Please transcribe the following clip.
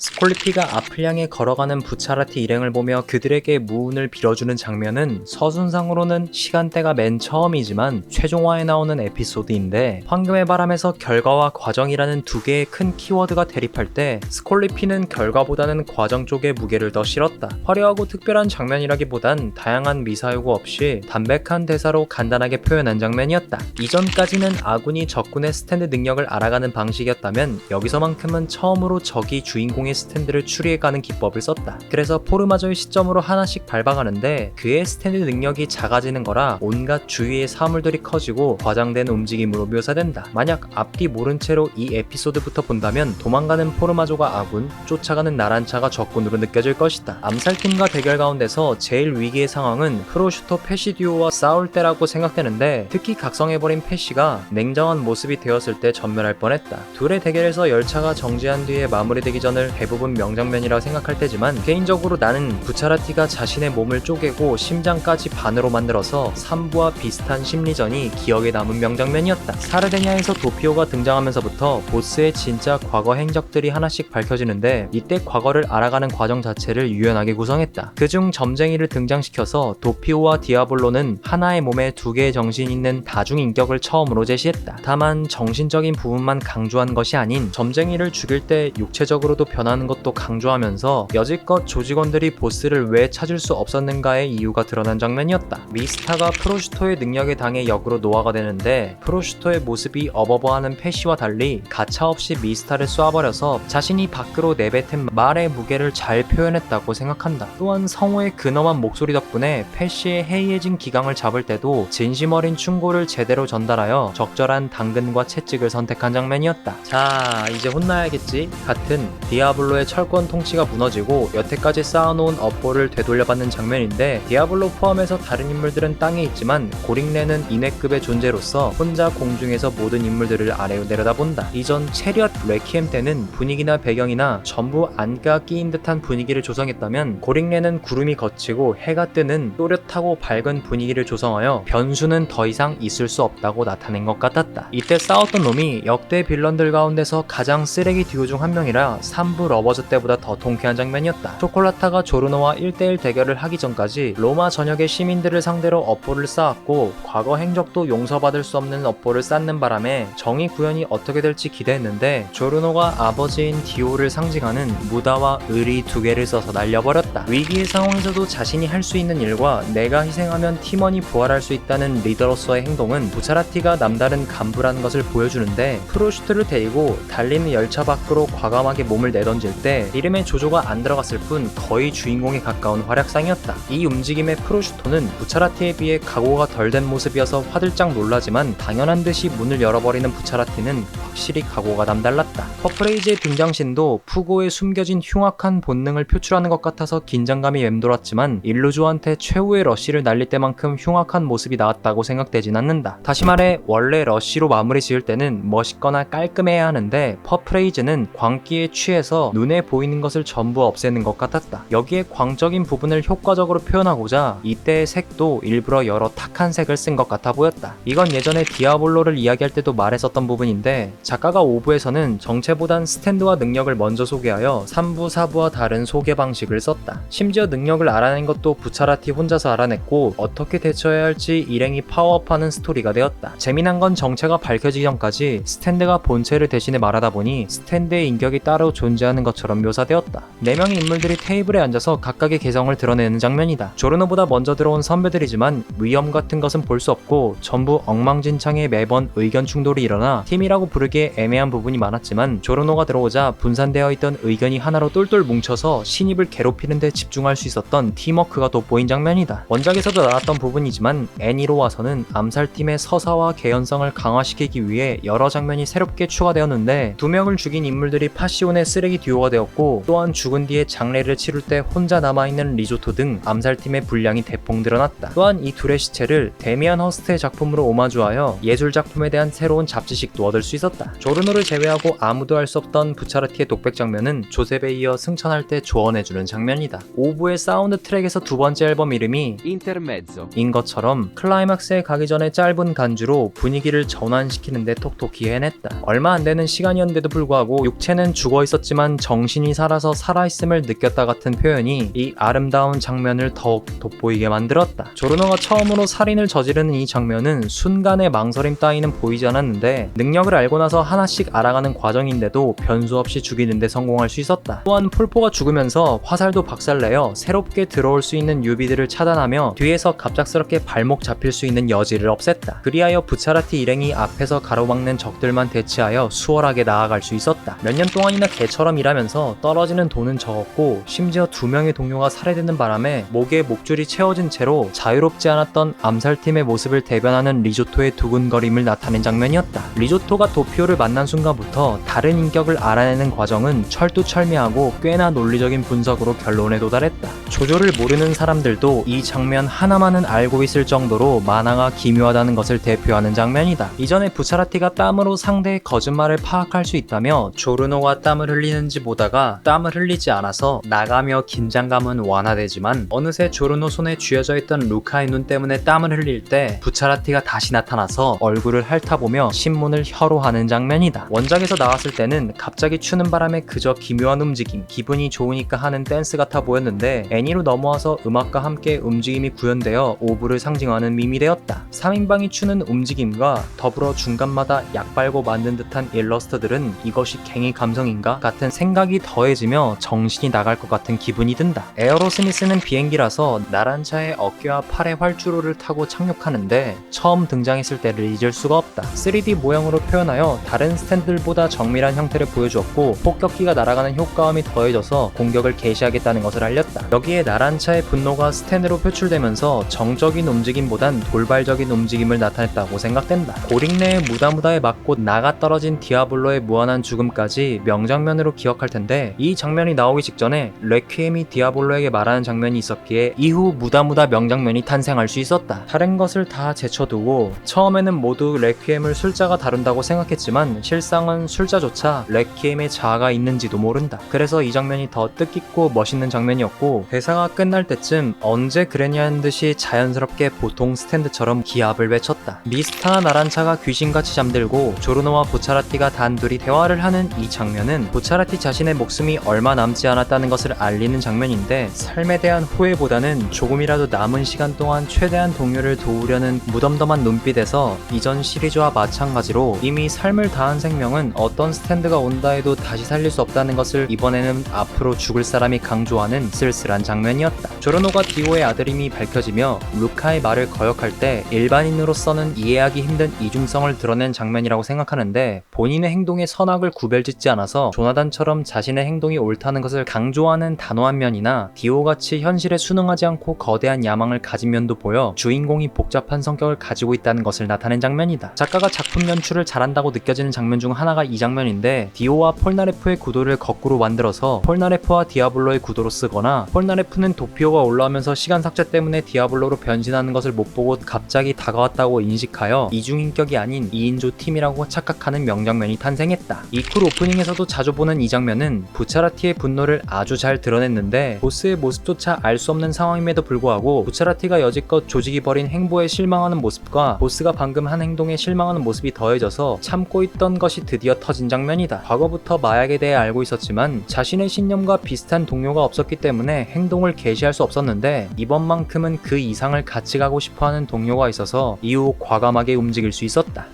스콜리피가 앞을 향해 걸어가는 부차라티 일행을 보며 그들에게 무운을 빌어주는 장면은 서순상으로는 시간대가 맨 처음이지만 최종화에 나오는 에피소드인데, 황금의 바람에서 결과와 과정이라는 두 개의 큰 키워드가 대립할 때 스콜리피는 결과보다는 과정 쪽에 무게를 더 실었다. 화려하고 특별한 장면이라기보단 다양한 미사여구 없이 담백한 대사로 간단하게 표현한 장면이었다. 이전까지는 아군이 적군의 스탠드 능력을 알아가는 방식이었다면 여기서만큼은 처음으로 적이 주인공의 스탠드를 추리해가는 기법을 썼다. 그래서 포르마저의 시점으로 하나씩 밟아가는데 그의 스탠드 능력이 작아지는 거라 온갖 주위의 사물들이 커지고 과장된 움직임으로 묘사된다. 만약 앞뒤 모른 채로 이 에피소드부터 본다면 도망가는 포르마조가 아군, 쫓아가는 나란차가 적군으로 느껴질 것이다. 암살팀과 대결 가운데서 제일 위기의 상황은 프로슈토 패시 듀오와 싸울 때라고 생각되는데, 특히 각성해버린 패시가 냉정한 모습이 되었을 때 전멸할 뻔했다. 둘의 대결에서 열차가 정지한 뒤에 마무리되기 전을 대부분 명장면이라 생각할 테지만, 개인적으로 나는 부차라티가 자신의 몸을 쪼개고 심장까지 반으로 만들어서 3부와 비슷한 심리전이 기억에 남은 명장면이었다. 사르데냐에서 도피오가 등장하면서부터 보스의 진짜 과거 행적들이 하나씩 밝혀지는데, 이때 과거를 알아가는 과정 자체를 유연하게 구성했다. 그중 점쟁이를 등장시켜서 도피오와 디아블로는 하나의 몸에 두 개의 정신이 있는 다중인격을 처음으로 제시했다. 다만 정신적인 부분만 강조한 것이 아닌, 점쟁이를 죽일 때 육체적으로도 변하는 것도 강조하면서 여지껏 조직원들이 보스를 왜 찾을 수 없었는가의 이유가 드러난 장면이었다. 미스타가 프로슈토의 능력에 당해 역으로 노화가 되는데, 프로슈토의 모습이 어버버하는 패시와 달리 가차없이 미스타를 쏴버려서 자신이 밖으로 내뱉은 말의 무게를 잘 표현했다고 생각한다. 또한 성우의 근엄한 목소리 덕분에 패시의 해이해진 기강을 잡을 때도 진심 어린 충고를 제대로 전달하여 적절한 당근과 채찍을 선택한 장면이었다. 자, 이제 혼나야겠지 같은 디아블로의 철권 통치가 무너지고 여태까지 쌓아놓은 업보를 되돌려받는 장면인데, 디아블로 포함해서 다른 인물들은 땅에 있지만 고릭네는 인외급의 존재로서 혼자 공중에서 모든 인물들을 아래로 내려다본다. 이전 체리엇 레퀴엠 때는 분위기나 배경이나 전부 안개가 끼인 듯한 분위기를 조성했다면, 고릭네는 구름이 걷히고 해가 뜨는 또렷하고 밝은 분위기를 조성하여 변수는 더 이상 있을 수 없다고 나타낸 것 같았다. 이때 싸웠던 놈이 역대 빌런들 가운데서 가장 쓰레기 듀오 중 한 명이라 3부 러버즈 때보다 더 통쾌한 장면이었다. 초콜라타가 조르노와 1대1 대결을 하기 전까지 로마 전역의 시민들을 상대로 업보를 쌓았고, 과거 행적도 용서받을 수 없는 업보를 쌓는 바람에 정의 구현이 어떻게 될지 기대했는데, 조르노가 아버지인 디오를 상징하는 무다와 의리 두 개를 써서 날려버렸다. 위기의 상황에서도 자신이 할 수 있는 일과 내가 희생하면 팀원이 부활할 수 있다는 리더로서의 행동은 부차라티가 남다른 간부라는 것을 보여주는데, 프로슈트를 데리고 달리는 열차 밖으로 과감하게 몸을 내던질 때 이름에 조조가 안 들어갔을 뿐 거의 주인공에 가까운 활약상이었다. 이 움직임의 프로슈토는 부차라티에 비해 각오가 덜 된 모습이어서 화들짝 놀라지만, 당연한 듯이 문을 열어버리는 부차라티는 확실히 각오가 남달랐다. 퍼프레이즈의 등장신도 푸고의 숨겨진 흉악한 본능을 표출하는 것 같아서 긴장감이 맴돌았지만, 일루조한테 최후의 러쉬를 날릴 때만큼 흉악한 모습이 나왔다고 생각되진 않는다. 다시 말해 원래 러쉬로 마무리 지을 때는 멋있거나 깔끔해야 하는데, 퍼프레이즈는 광기에 취해서 눈에 보이는 것을 전부 없애는 것 같았다. 여기에 광적인 부분을 효과적으로 표현하고자 이때의 색도 일부러 여러 탁한 색을 쓴 것 같아 보였다. 이건 예전에 디아블로를 이야기할 때도 말했었던 부분인데, 작가가 5부에서는 정체보단 스탠드와 능력을 먼저 소개하여 3부, 4부와 다른 소개 방식을 썼다. 심지어 능력을 알아낸 것도 부차라티 혼자서 알아냈고, 어떻게 대처해야 할지 일행이 파워업하는 스토리가 되었다. 재미난 건 정체가 밝혀지기 전까지 스탠드가 본체를 대신해 말하다 보니 스탠드의 인격이 따로 존재하는 것처럼 묘사되었다. 4명의 인물들이 테이블에 앉아서 각각의 개성을 드러내는 장면이다. 조르노보다 먼저 들어온 선배들이지만 위험 같은 것은 볼 수 없고, 전부 엉망진창에 매번 의견 충돌이 일어나 팀이라고 부르기에 애매한 부분이 많았지만, 조르노가 들어오자 분산되어 있던 의견이 하나로 똘똘 뭉쳐서 신입을 괴롭히는 데 집중할 수 있었던 팀워크가 돋보인 장면이다. 원작에서도 나왔던 부분이지만 애니로 와서는 암살팀의 서사와 개연성을 강화시키기 위해 여러 장면이 새롭게 추가되었는데, 2명을 죽인 인물들이 파시온의 쓰레기 듀오가 되었고, 또한 죽은 뒤에 장례를 치룰 때 혼자 남아있는 리조토 등 암살팀의 분량이 대폭 늘어났다. 또한 이 둘의 시체를 데미안 허스트의 작품으로 오마주하여 예술작품에 대한 새로운 잡지식도 얻을 수 있었다. 조르노를 제외하고 아무도 알 수 없던 부차라티의 독백 장면은 조셉에 이어 승천할 때 조언해주는 장면이다. 5부의 사운드 트랙에서 두 번째 앨범 이름이 인터메조인 것처럼 클라이막스에 가기 전에 짧은 간주로 분위기를 전환시키는데 톡톡히 해냈다. 얼마 안 되는 시간이었는데도 불구하고 육체는 죽어 있었지만 정신이 살아서 살아있음을 느꼈다 같은 표현이 이 아름다운 장면을 더욱 돋보이게 만들었다. 조르노가 처음으로 살인을 저지르는 이 장면은 순간의 망설임 따위는 보이지 않았는데 능력을 알고 나서 하나씩 알아가는 과정인데도 변수 없이 죽이는 데 성공할 수 있었다. 또한 폴포가 죽으면서 화살도 박살내어 새롭게 들어올 수 있는 유비들을 차단하며 뒤에서 갑작스럽게 발목 잡힐 수 있는 여지를 없앴다. 그리하여 부차라티 일행이 앞에서 가로막는 적들만 대치하여 수월하게 나아갈 수 있었다. 몇 년 동안이나 개처럼 일하면서 떨어지는 돈은 적었고 심지어 2명의 동료가 살해되는 바람에 목에 목줄이 채워진 채로 자유롭지 않았던 암살팀의 모습을 대변하는 리조토의 두근거림을 나타낸 장면이었다. 리조토가 도피오를 만난 순간부터 다른 인격을 알아내는 과정은 철두철미하고 꽤나 논리적인 분석으로 결론에 도달했다. 조조를 모르는 사람들도 이 장면 하나만은 알고 있을 정도로 만화가 기묘하다는 것을 대표하는 장면이다. 이전에 부차라티가 땀으로 상대의 거짓말을 파악할 수 있다며 조르노가 땀을 흘리는지 보다가 땀을 흘리지 않아서 나가며 긴장감은 완화되지만 어느새 조르노 손에 쥐어져 있던 루카의 눈 때문에 땀을 흘릴 때 부차라티가 다시 나타나서 얼굴을 핥아보며 신문을 혀로하는 장면이다. 원작에서 나왔을 때는 갑자기 추는 바람에 그저 기묘한 움직임, 기분이 좋으니까 하는 댄스 같아 보였는데 애니로 넘어와서 음악과 함께 움직임이 구현되어 오브를 상징하는 밈이 되었다. 3인방이 추는 움직임과 더불어 중간마다 약 빨고 만든 듯한 일러스트들은 이것이 갱의 감성인가 같은 생각이 더해지며 정신이 나갈 것 같은 기분이 든다. 에어로스미스는 비행기라서 나란차의 어깨와 팔의 활주로를 타고 착륙하는데 처음 등장했을 때를 잊을 수가 없다. 3D 모형으로 표현하여 다른 스탠들보다 정밀한 형태를 보여주었고 폭격기가 날아가는 효과음이 더해져서 공격을 개시하겠다는 것을 알렸다. 여기에 나란차의 분노가 스탠으로 표출되면서 정적인 움직임보단 돌발적인 움직임을 나타냈다고 생각된다. 고릭네의 무다무다에 맞고 나가 떨어진 디아블로의 무한한 죽음까지 명장면으로 기억할 텐데 이 장면이 나오기 직전에 레퀴엠이 디아블로에게 말하는 장면이 있었기에 이후 무다무다 명장면이 탄생할 수 있었다. 다른 것을 다 제쳐두고 처음에는 모두 레퀴엠을 술자가 다룬다고 생각했지만 실상은 술자조차 레퀴엠의 자아가 있는지도 모른다. 그래서 이 장면이 더 뜻깊고 멋있는 장면이었고 대사가 끝날 때쯤 언제 그랬냐는 듯이 자연스럽게 보통 스탠드처럼 기합을 외쳤다. 미스타와 나란차가 귀신같이 잠들고 조르노와 부차라티가 단둘이 대화를 하는 이 장면은 부차라티 자신의 목숨이 얼마 남지 않았다는 것을 알리는 장면인데 삶에 대한 후회보다는 조금이라도 남은 시간 동안 최대한 동료를 도우려는 무덤덤한 눈빛에서 이전 시리즈와 마찬가지로 이미 삶을 다한 생명은 어떤 스탠드가 온다 해도 다시 살릴 수 없다는 것을 이번에는 앞으로 죽을 사람이 강조하는 쓸쓸한 장면이었다. 조르노가 디오의 아들임이 밝혀지며 루카의 말을 거역할 때 일반인으로서는 이해하기 힘든 이중성을 드러낸 장면이라고 생각하는데 본인의 행동에 선악을 구별짓지 않아서 조나단처럼 자신의 행동이 옳다는 것을 강조하는 단호한 면이나 디오같이 현실에 순응하지 않고 거대한 야망을 가진 면도 보여 주인공이 복잡한 성격을 가지고 있다는 것을 나타낸 장면이다. 작가가 작품 연출을 잘한다고 느껴지는 장면 중 하나가 이 장면인데 디오와 폴나레프의 구도를 거꾸로 만들어서 폴나레프와 디아블로의 구도로 쓰거나 폴나레프는 도피오가 올라오면서 시간 삭제 때문에 디아블로로 변신하는 것을 못 보고 갑자기 다가왔다고 인식하여 이중인격이 아닌 2인조 팀이라고 착각하는 명장면이 탄생했다. 이쿨 오프닝에서도 자주 보는 이 장면은 부차라티의 분노를 아주 잘 드러냈는데 보스의 모습조차 알 수 없는 상황임에도 불구하고 부차라티가 여지껏 조직이 벌인 행보에 실망하는 모습과 보스가 방금 한 행동에 실망하는 모습이 더해져서 참고 있던 것이 드디어 터진 장면이다. 과거부터 마약에 대해 알고 있었지만 자신의 신념과 비슷한 동료가 없었기 때문에 행동을 개시할 수 없었는데 이번만큼은 그 이상을 같이 가고 싶어하는 동료가 있어서 이후 과감하게 움직일 수 있었다.